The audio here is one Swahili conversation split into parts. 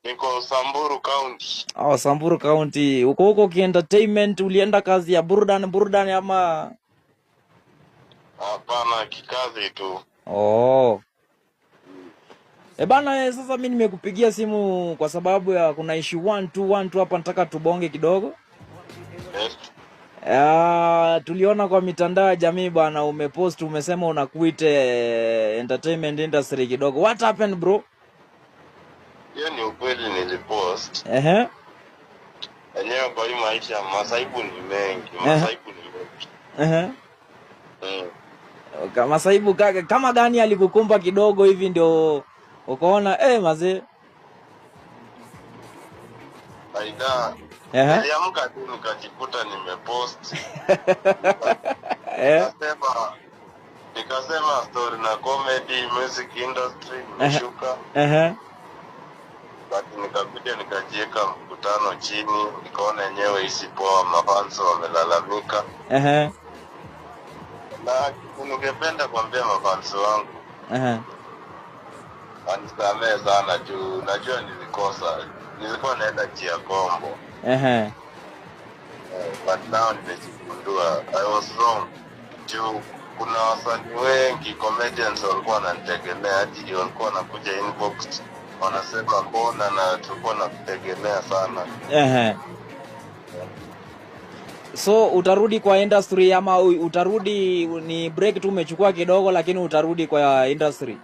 Niko Samburu County. Oh, Samburu County. Huko kientertainment, ulienda kazi ya burudani ama? Hapana, kikazi tu. Oh. Bana, sasa mimi nimekupigia simu kwa sababu ya kuna issue 1 hapa, nataka tubonge kidogo. Yes. Tuliona kwa mitandao ya jamii bana, umepost umesema unaquit entertainment industry kidogo. What happened bro? Hiyo ni ukweli, nilipost. Enyewe kwa hii maisha masaibu ni mengi, masaibu kama gani alikukumba kidogo hivi ndio ukaona mazee? Aida. Niliamka tu nikajikuta nimepost. Nikasema story na comedy, music industry imeshuka. But nikakuja nikajieka mkutano chini, nikaona yenyewe isipoa, mafans wamelalamika. Na ningependa kuambia mafans wangu wanisamehe sana juu najua nilikuwa naenda njia kombo. But now nimejigundua I was wrong. Juu kuna wasanii wengi comedians walikuwa wananitegemea, hadi walikuwa wanakuja inbox wanasema mbona na tulikuwa nakutegemea sana. So utarudi kwa industry ama utarudi ni break tu umechukua kidogo lakini utarudi kwa industry?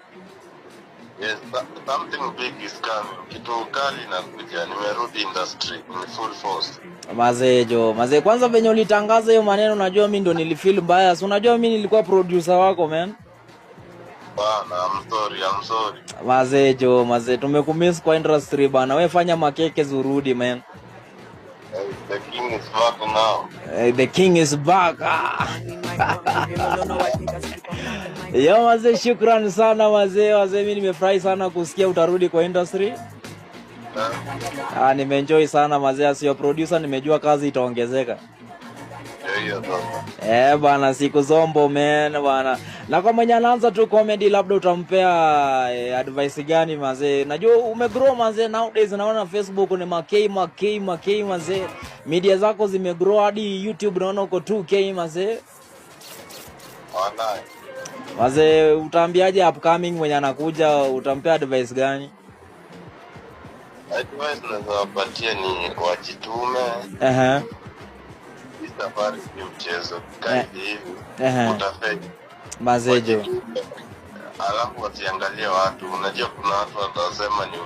Yes, something big is coming. Kitu kali inakuja, nimerudi industry in full force. Mazee, kwanza venye ulitangaza hiyo maneno, unajua mimi ndo nilifeel mbaya. So unajua mimi nilikuwa producer wako man. Bana, I'm sorry. Mazee, tumekumiss kwa industry bana. Wewe fanya makeke zurudi man. The king is back now. The king is back. Yo mazee, shukrani sana mazee, mimi nimefurahi sana kusikia utarudi kwa industry. Nimeenjoy sana mazee, as your producer nimejua kazi itaongezeka. Bana, siku zombo man bana. Na kwa mwenye anaanza tu comedy, labda utampea advice gani mazee? Najua umegrow mazee, nowadays naona Facebook ni makei mazee. Media zako zimegrow hadi YouTube naona uko 2K mazee. Mazee, utaambiaje upcoming mwenye anakuja, utampea advice gani? Advice nazowapatia ni wajitume. Safari ni mchezo, kaidi hivi utafeli mazejo. Alafu wasiangalie watu, unajua kuna watu watasema ni